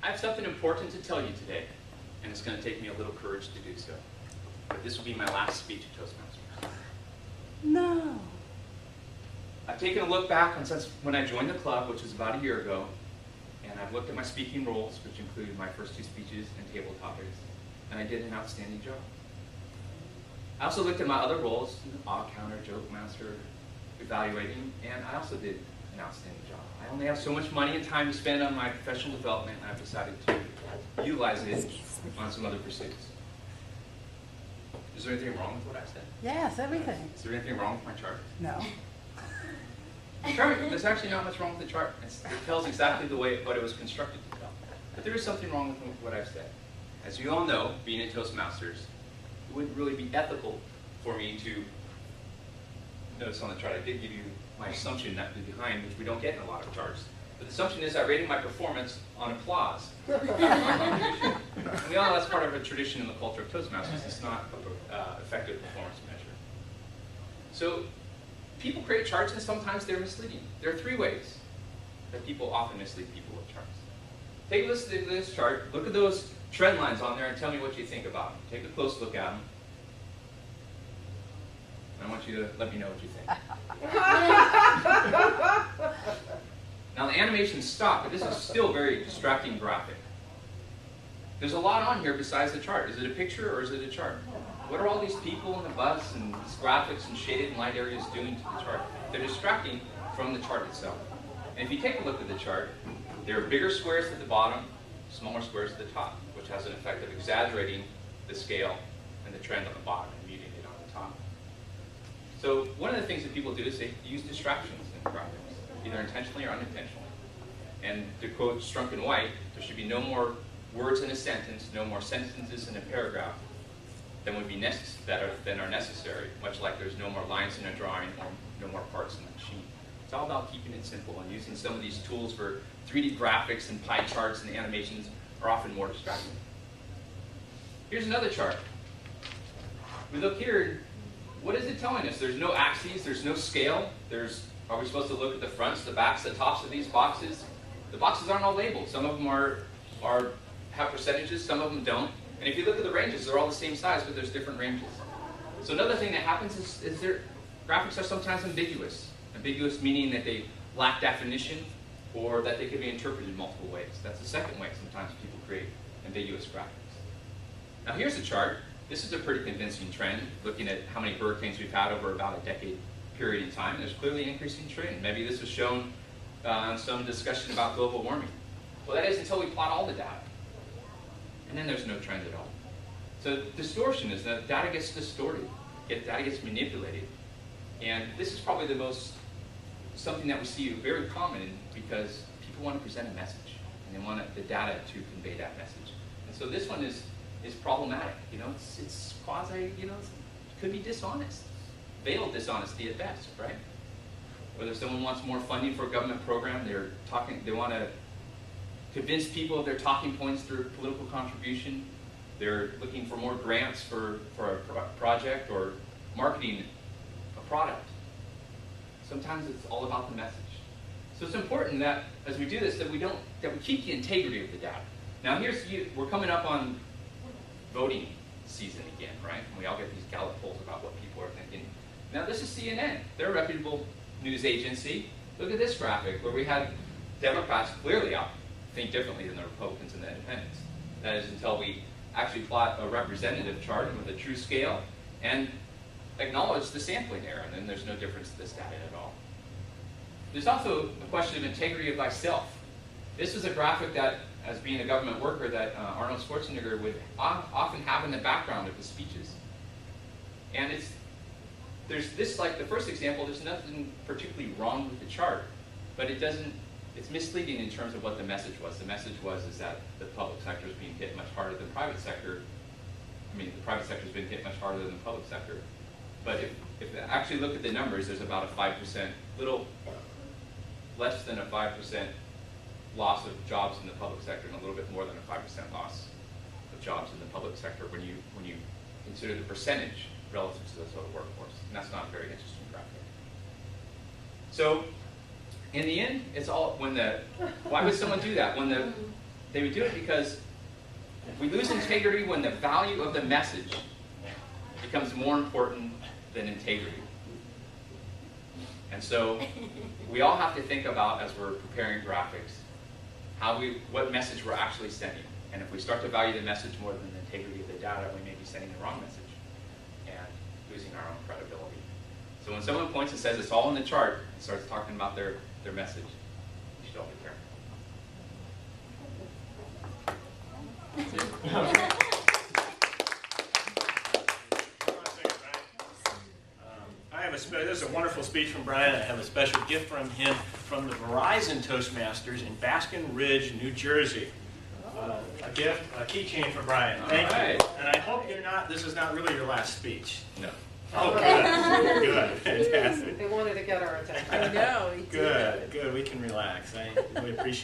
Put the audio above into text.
I have something important to tell you today, and it's going to take me a little courage to do so. But this will be my last speech at Toastmasters. No. I've taken a look back on since when I joined the club, which was about a year ago, and I've looked at my speaking roles, which included my first 2 speeches and table topics, and I did an outstanding job. I also looked at my other roles, awe counter, joke master, evaluating, and I also did an outstanding job. I only have so much money and time to spend on my professional development, and I've decided to utilize it on some other pursuits. Is there anything wrong with what I said? Yes, everything. Is there anything wrong with my chart? No. The chart, there's actually not much wrong with the chart. It tells exactly the way what it was constructed to tell. But there is something wrong with what I've said. As you all know, being in Toastmasters, it wouldn't really be ethical for me to notice on the chart. I did give you my assumption that behind, which we don't get in a lot of charts. But the assumption is I rated my performance on applause. And we all know that's part of a tradition in the culture of Toastmasters. It's not an effective performance measure. So people create charts, and sometimes they're misleading. There are 3 ways that people often mislead people with charts. Take a listen to this chart, look at those trend lines on there, and tell me what you think about them. Take a close look at them. I want you to let me know what you think. Now the animation's stopped, but this is still a very distracting graphic. There's a lot on here besides the chart. Is it a picture or is it a chart? What are all these people and the bus and these graphics and shaded and light areas doing to the chart? They're distracting from the chart itself. And if you take a look at the chart, there are bigger squares at the bottom, smaller squares at the top, which has an effect of exaggerating the scale and the trend on the bottom and muting it on the top. So one of the things that people do is they use distractions in graphics, either intentionally or unintentionally. And to quote Strunk and White, there should be no more words in a sentence, no more sentences in a paragraph than would be than are necessary, much like there's no more lines in a drawing or no more parts in the machine. It's all about keeping it simple, and using some of these tools for 3D graphics and pie charts and animations are often more distracting. Here's another chart. We look here, what is it telling us? There's no axes, there's no scale. Are we supposed to look at the fronts, the backs, the tops of these boxes? The boxes aren't all labeled. Some of them have percentages, some of them don't. And if you look at the ranges, they're all the same size, but there's different ranges. So another thing that happens is their graphics are sometimes ambiguous. Ambiguous meaning that they lack definition or that they can be interpreted in multiple ways. That's the second way sometimes people create ambiguous graphics. Now here's a chart. This is a pretty convincing trend, looking at how many hurricanes we've had over about a decade period in time. There's clearly an increasing trend. Maybe this was shown in some discussion about global warming. Well, that is until we plot all the data. And then there's no trend at all. So distortion is that data gets distorted, data gets manipulated. And this is probably something that we see very common because people want to present a message, and they want the data to convey that message. And so this one is problematic. It's quasi, it could be dishonest, veiled dishonesty at best, right? Whether someone wants more funding for a government program, they want to convince people of their talking points through political contribution. They're looking for more grants for a project or marketing a product. Sometimes it's all about the message. So it's important that as we do this, that we keep the integrity of the data. Now we're coming up on voting season again, right? And we all get these Gallup polls about what people are thinking. Now this is CNN. They're a reputable news agency. Look at this graphic where we had Democrats clearly think differently than the Republicans and the Independents. That is until we actually plot a representative chart with a true scale and acknowledge the sampling error, and then there's no difference to this data at all. There's also a question of integrity of thyself. This is a graphic that, as being a government worker, that Arnold Schwarzenegger would often have in the background of his speeches. And there's this, like the first example, there's nothing particularly wrong with the chart, but it's misleading in terms of what the message was. The message was that the public sector is being hit much harder than the private sector. I mean, the private sector has been hit much harder than the public sector. But if you actually look at the numbers, there's about a 5%, little less than a 5% loss of jobs in the public sector, and a little bit more than a 5% loss of jobs in the public sector when you consider the percentage relative to the total workforce. And that's not a very interesting graphic. So in the end, it's all why would someone do that? When They would do it because we lose integrity when the value of the message becomes more important than integrity. And so we all have to think about, as we're preparing graphics, what message we're actually sending. And if we start to value the message more than the integrity of the data, we may be sending the wrong message and losing our own credibility. So when someone points and says it's all in the chart and starts talking about their message, you should all be careful. This is a wonderful speech from Brian. I have a special gift from him from the Verizon Toastmasters in Baskin Ridge, New Jersey. A gift, a keychain for Brian. Thank you. And I hope this is not really your last speech. No. Oh, good. Good. Fantastic. They wanted to get our attention. I know. Good. We can relax. We appreciate it.